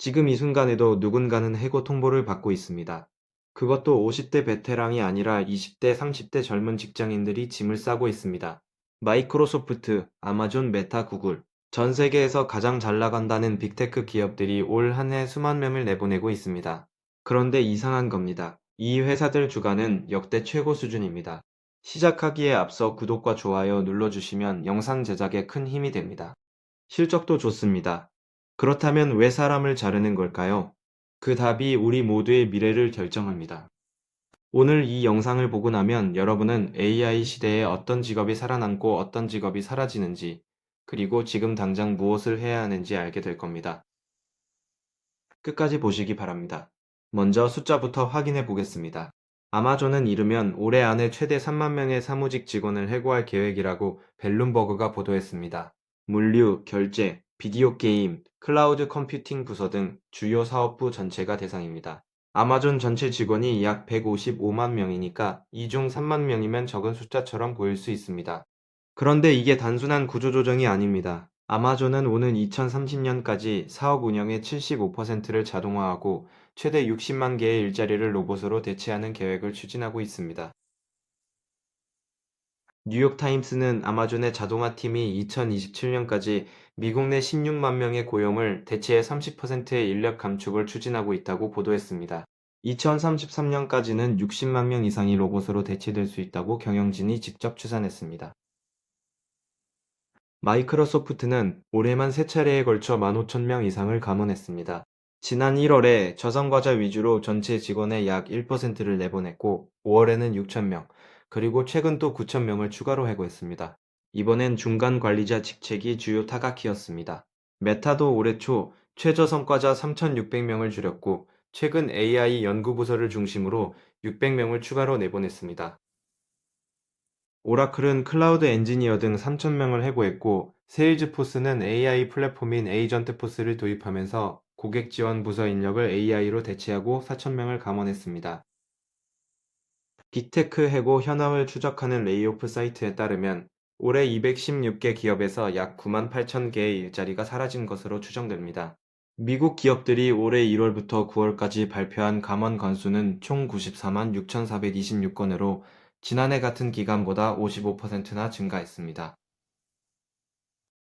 지금 이 순간에도 누군가는 해고 통보를 받고 있습니다. 그것도 50대 베테랑이 아니라 20대, 30대 젊은 직장인들이 짐을 싸고 있습니다. 마이크로소프트, 아마존, 메타, 구글. 전 세계에서 가장 잘 나간다는 빅테크 기업들이 올 한 해 수만 명을 내보내고 있습니다. 그런데 이상한 겁니다. 이 회사들 주가는 역대 최고 수준입니다. 시작하기에 앞서 구독과 좋아요 눌러주시면 영상 제작에 큰 힘이 됩니다. 실적도 좋습니다. 그렇다면 왜 사람을 자르는 걸까요? 그 답이 우리 모두의 미래를 결정합니다. 오늘 이 영상을 보고 나면 여러분은 AI 시대에 어떤 직업이 살아남고 어떤 직업이 사라지는지, 그리고 지금 당장 무엇을 해야 하는지 알게 될 겁니다. 끝까지 보시기 바랍니다. 먼저 숫자부터 확인해 보겠습니다. 아마존은 이르면 올해 안에 최대 3만 명의 사무직 직원을 해고할 계획이라고 벨룸버그가 보도했습니다. 물류, 결제, 비디오 게임, 클라우드 컴퓨팅 부서 등 주요 사업부 전체가 대상입니다. 아마존 전체 직원이 약 155만 명이니까 이 중 3만 명이면 적은 숫자처럼 보일 수 있습니다. 그런데 이게 단순한 구조조정이 아닙니다. 아마존은 오는 2030년까지 사업 운영의 75%를 자동화하고 최대 60만 개의 일자리를 로봇으로 대체하는 계획을 추진하고 있습니다. 뉴욕타임스는 아마존의 자동화팀이 2027년까지 미국 내 16만 명의 고용을 대체해 30%의 인력 감축을 추진하고 있다고 보도했습니다. 2033년까지는 60만 명 이상이 로봇으로 대체될 수 있다고 경영진이 직접 추산했습니다. 마이크로소프트는 올해만 세 차례에 걸쳐 15,000명 이상을 감원했습니다. 지난 1월에 저성과자 위주로 전체 직원의 약 1%를 내보냈고 5월에는 6,000명, 그리고 최근 또 9,000명을 추가로 해고했습니다. 이번엔 중간 관리자 직책이 주요 타각이었습니다. 메타도 올해 초 최저성과자 3,600명을 줄였고 최근 AI 연구부서를 중심으로 600명을 추가로 내보냈습니다. 오라클은 클라우드 엔지니어 등 3,000명을 해고했고, 세일즈포스는 AI 플랫폼인 에이전트포스를 도입하면서 고객 지원 부서 인력을 AI로 대체하고 4,000명을 감원했습니다. 빅테크 해고 현황을 추적하는 레이오프 사이트에 따르면 올해 216개 기업에서 약 9만 8천 개의 일자리가 사라진 것으로 추정됩니다. 미국 기업들이 올해 1월부터 9월까지 발표한 감원 건수는 총 94만 6,426건으로 지난해 같은 기간보다 55%나 증가했습니다.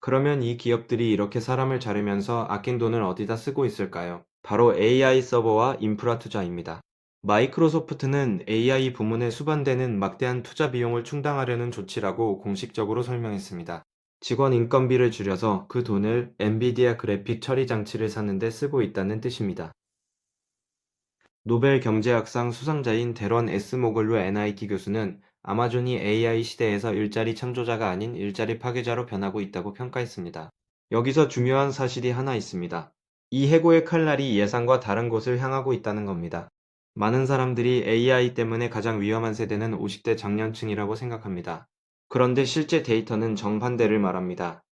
그러면 이 기업들이 이렇게 사람을 자르면서 아낀 돈을 어디다 쓰고 있을까요? 바로 AI 서버와 인프라 투자입니다. 마이크로소프트는 AI 부문에 수반되는 막대한 투자 비용을 충당하려는 조치라고 공식적으로 설명했습니다. 직원 인건비를 줄여서 그 돈을 엔비디아 그래픽 처리 장치를 사는 데 쓰고 있다는 뜻입니다. 노벨 경제학상 수상자인 데런 에스모글루 NIT 교수는 아마존이 AI 시대에서 일자리 창조자가 아닌 일자리 파괴자로 변하고 있다고 평가했습니다. 여기서 중요한 사실이 하나 있습니다. 이 해고의 칼날이 예상과 다른 곳을 향하고 있다는 겁니다. 많은 사람들이 AI 때문에 가장 위험한 세대는 50대 장년층이라고 생각합니다. 그런데 실제 데이터는 정반대를 말합니다.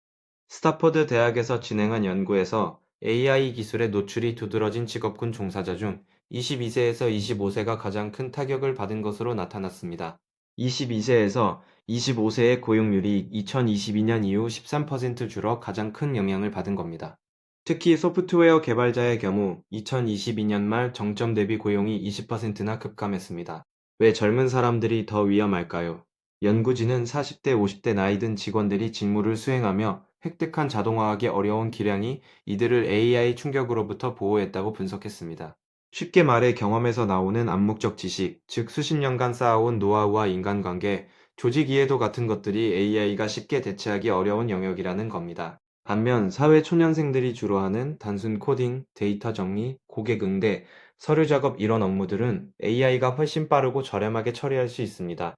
스타퍼드 대학에서 진행한 연구에서 AI 기술의 노출이 두드러진 직업군 종사자 중 22세에서 25세가 가장 큰 타격을 받은 것으로 나타났습니다. 22세에서 25세의 고용률이 2022년 이후 13% 줄어 가장 큰 영향을 받은 겁니다. 특히 소프트웨어 개발자의 경우 2022년 말 정점 대비 고용이 20%나 급감했습니다. 왜 젊은 사람들이 더 위험할까요? 연구진은 40대, 50대 나이 든 직원들이 직무를 수행하며 획득한 자동화하기 어려운 기량이 이들을 AI 충격으로부터 보호했다고 분석했습니다. 쉽게 말해 경험에서 나오는 암묵적 지식, 즉 수십 년간 쌓아온 노하우와 인간관계, 조직 이해도 같은 것들이 AI가 쉽게 대체하기 어려운 영역이라는 겁니다. 반면 사회 초년생들이 주로 하는 단순 코딩, 데이터 정리, 고객 응대, 서류 작업 이런 업무들은 AI가 훨씬 빠르고 저렴하게 처리할 수 있습니다.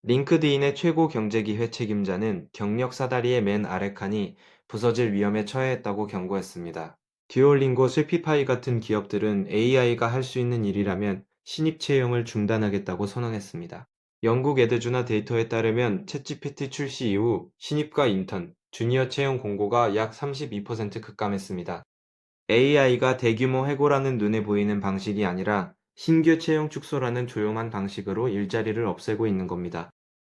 링크드인의 최고 경제기획 책임자는 경력 사다리의 맨 아래 칸이 부서질 위험에 처해했다고 경고했습니다. 듀오링고, 슬피파이 같은 기업들은 AI가 할 수 있는 일이라면 신입 채용을 중단하겠다고 선언했습니다. 영국 에드주나 데이터에 따르면 챗GPT 출시 이후 신입과 인턴, 주니어 채용 공고가 약 32% 급감했습니다. AI가 대규모 해고라는 눈에 보이는 방식이 아니라 신규 채용 축소라는 조용한 방식으로 일자리를 없애고 있는 겁니다.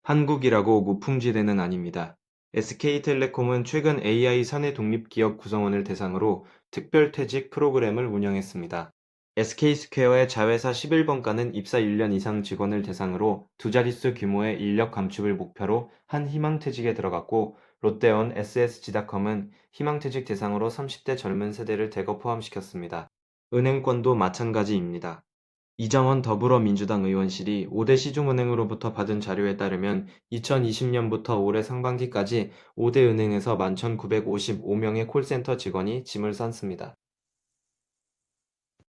한국이라고 무풍지대는 아닙니다. SK텔레콤은 최근 AI 사내 독립기업 구성원을 대상으로 특별퇴직 프로그램을 운영했습니다. SK스퀘어의 자회사 11번가는 입사 1년 이상 직원을 대상으로 두 자릿수 규모의 인력 감축을 목표로 한 희망퇴직에 들어갔고, 롯데원 SSG닷컴은 희망퇴직 대상으로 30대 젊은 세대를 대거 포함시켰습니다. 은행권도 마찬가지입니다. 이정원 더불어민주당 의원실이 5대 시중은행으로부터 받은 자료에 따르면 2020년부터 올해 상반기까지 5대 은행에서 11,955명의 콜센터 직원이 짐을 쌌습니다.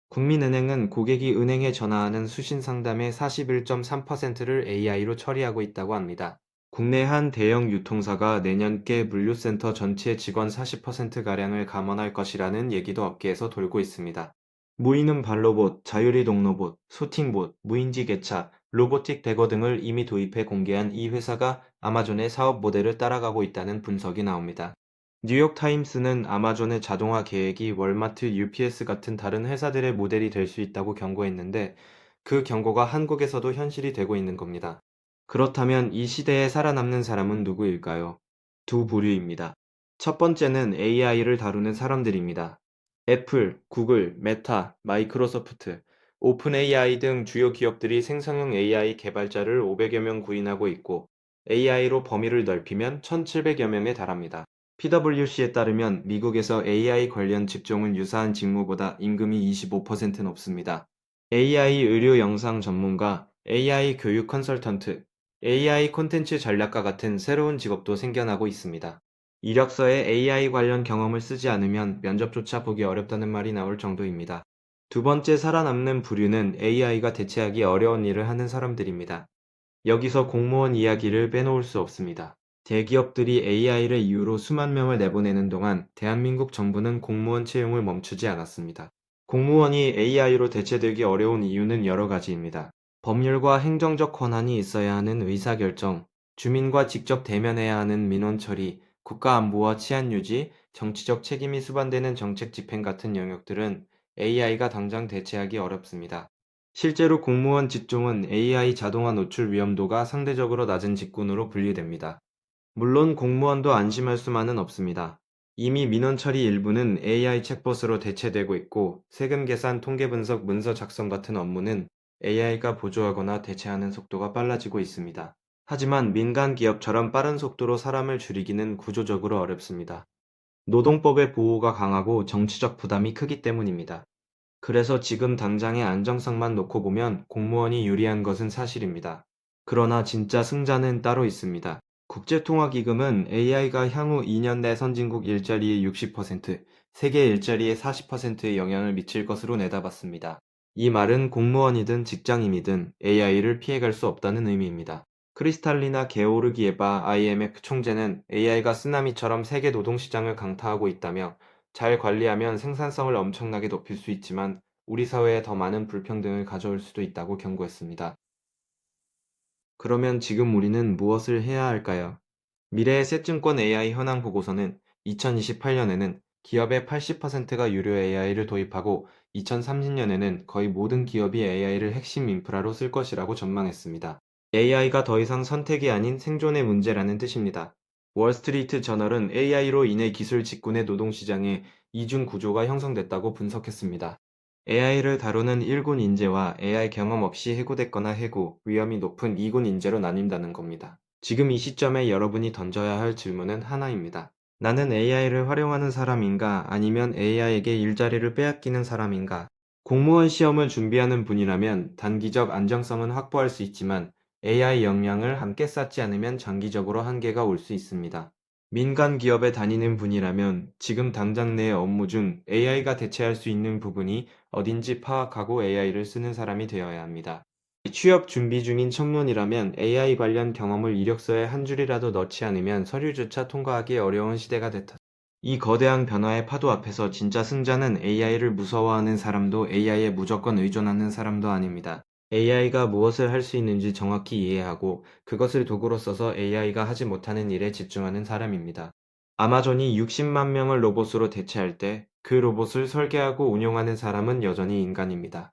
국민은행은 고객이 은행에 전화하는 수신 상담의 41.3%를 AI로 처리하고 있다고 합니다. 국내 한 대형 유통사가 내년께 물류센터 전체 직원 40%가량을 감원할 것이라는 얘기도 업계에서 돌고 있습니다. 무인음 반로봇, 자율이동 로봇, 소팅봇, 무인지 개차, 로보틱 대거 등을 이미 도입해 공개한 이 회사가 아마존의 사업 모델을 따라가고 있다는 분석이 나옵니다. 뉴욕타임스는 아마존의 자동화 계획이 월마트, UPS 같은 다른 회사들의 모델이 될 수 있다고 경고했는데, 그 경고가 한국에서도 현실이 되고 있는 겁니다. 그렇다면 이 시대에 살아남는 사람은 누구일까요? 두 부류입니다. 첫 번째는 AI를 다루는 사람들입니다. 애플, 구글, 메타, 마이크로소프트, 오픈 AI 등 주요 기업들이 생성형 AI 개발자를 500여 명 구인하고 있고, AI로 범위를 넓히면 1,700여 명에 달합니다. PwC에 따르면 미국에서 AI 관련 직종은 유사한 직무보다 임금이 25% 높습니다. AI 의료 영상 전문가, AI 교육 컨설턴트, AI 콘텐츠 전략가 같은 새로운 직업도 생겨나고 있습니다. 이력서에 AI 관련 경험을 쓰지 않으면 면접조차 보기 어렵다는 말이 나올 정도입니다. 두 번째 살아남는 부류는 AI가 대체하기 어려운 일을 하는 사람들입니다. 여기서 공무원 이야기를 빼놓을 수 없습니다. 대기업들이 AI를 이유로 수만 명을 내보내는 동안 대한민국 정부는 공무원 채용을 멈추지 않았습니다. 공무원이 AI로 대체되기 어려운 이유는 여러 가지입니다. 법률과 행정적 권한이 있어야 하는 의사결정, 주민과 직접 대면해야 하는 민원 처리, 국가안보와 치안 유지, 정치적 책임이 수반되는 정책 집행 같은 영역들은 AI가 당장 대체하기 어렵습니다. 실제로 공무원 직종은 AI 자동화 노출 위험도가 상대적으로 낮은 직군으로 분류됩니다. 물론 공무원도 안심할 수만은 없습니다. 이미 민원 처리 일부는 AI 챗봇으로 대체되고 있고, 세금 계산, 통계 분석, 문서 작성 같은 업무는 AI가 보조하거나 대체하는 속도가 빨라지고 있습니다. 하지만 민간 기업처럼 빠른 속도로 사람을 줄이기는 구조적으로 어렵습니다. 노동법의 보호가 강하고 정치적 부담이 크기 때문입니다. 그래서 지금 당장의 안정성만 놓고 보면 공무원이 유리한 것은 사실입니다. 그러나 진짜 승자는 따로 있습니다. 국제통화기금은 AI가 향후 2년 내 선진국 일자리의 60%, 세계 일자리의 40%에 영향을 미칠 것으로 내다봤습니다. 이 말은 공무원이든 직장인이든 AI를 피해갈 수 없다는 의미입니다. 크리스탈리나 게오르기에바 IMF 총재는 AI가 쓰나미처럼 세계 노동시장을 강타하고 있다며, 잘 관리하면 생산성을 엄청나게 높일 수 있지만 우리 사회에 더 많은 불평등을 가져올 수도 있다고 경고했습니다. 그러면 지금 우리는 무엇을 해야 할까요? 미래의 새증권 AI 현황 보고서는 2028년에는 기업의 80%가 유료 AI를 도입하고 2030년에는 거의 모든 기업이 AI를 핵심 인프라로 쓸 것이라고 전망했습니다. AI가 더 이상 선택이 아닌 생존의 문제라는 뜻입니다. 월스트리트 저널은 AI로 인해 기술 직군의 노동시장에 이중 구조가 형성됐다고 분석했습니다. AI를 다루는 1군 인재와 AI 경험 없이 해고됐거나 해고, 위험이 높은 2군 인재로 나뉜다는 겁니다. 지금 이 시점에 여러분이 던져야 할 질문은 하나입니다. 나는 AI를 활용하는 사람인가, 아니면 AI에게 일자리를 빼앗기는 사람인가? 공무원 시험을 준비하는 분이라면 단기적 안정성은 확보할 수 있지만 AI 역량을 함께 쌓지 않으면 장기적으로 한계가 올 수 있습니다. 민간 기업에 다니는 분이라면 지금 당장 내 업무 중 AI가 대체할 수 있는 부분이 어딘지 파악하고 AI를 쓰는 사람이 되어야 합니다. 취업 준비 중인 청년이라면 AI 관련 경험을 이력서에 한 줄이라도 넣지 않으면 서류조차 통과하기 어려운 시대가 됐다. 이 거대한 변화의 파도 앞에서 진짜 승자는 AI를 무서워하는 사람도 AI에 무조건 의존하는 사람도 아닙니다. AI가 무엇을 할 수 있는지 정확히 이해하고 그것을 도구로 써서 AI가 하지 못하는 일에 집중하는 사람입니다. 아마존이 60만 명을 로봇으로 대체할 때 그 로봇을 설계하고 운용하는 사람은 여전히 인간입니다.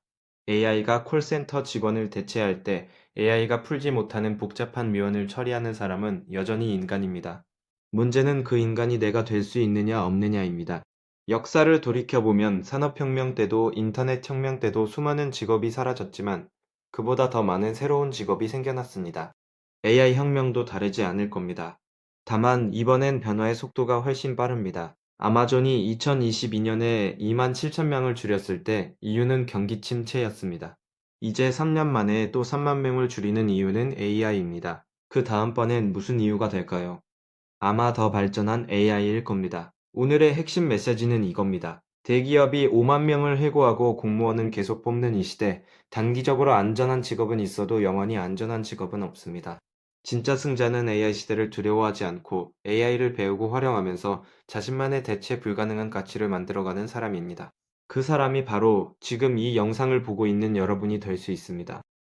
AI가 콜센터 직원을 대체할 때 AI가 풀지 못하는 복잡한 미원을 처리하는 사람은 여전히 인간입니다. 문제는 그 인간이 내가 될 수 있느냐 없느냐입니다. 역사를 돌이켜보면 산업혁명 때도 인터넷 혁명 때도 수많은 직업이 사라졌지만 그보다 더 많은 새로운 직업이 생겨났습니다. AI 혁명도 다르지 않을 겁니다. 다만 이번엔 변화의 속도가 훨씬 빠릅니다. 아마존이 2022년에 2만 7천 명을 줄였을 때 이유는 경기 침체였습니다. 이제 3년 만에 또 3만 명을 줄이는 이유는 AI입니다. 그 다음번엔 무슨 이유가 될까요? 아마 더 발전한 AI일 겁니다. 오늘의 핵심 메시지는 이겁니다. 대기업이 5만 명을 해고하고 공무원은 계속 뽑는 이 시대, 단기적으로 안전한 직업은 있어도 영원히 안전한 직업은 없습니다. 진짜 승자는 AI 시대를 두려워하지 않고 AI를 배우고 활용하면서 자신만의 대체 불가능한 가치를 만들어가는 사람입니다. 그 사람이 바로 지금 이 영상을 보고 있는 여러분이 될 수 있습니다.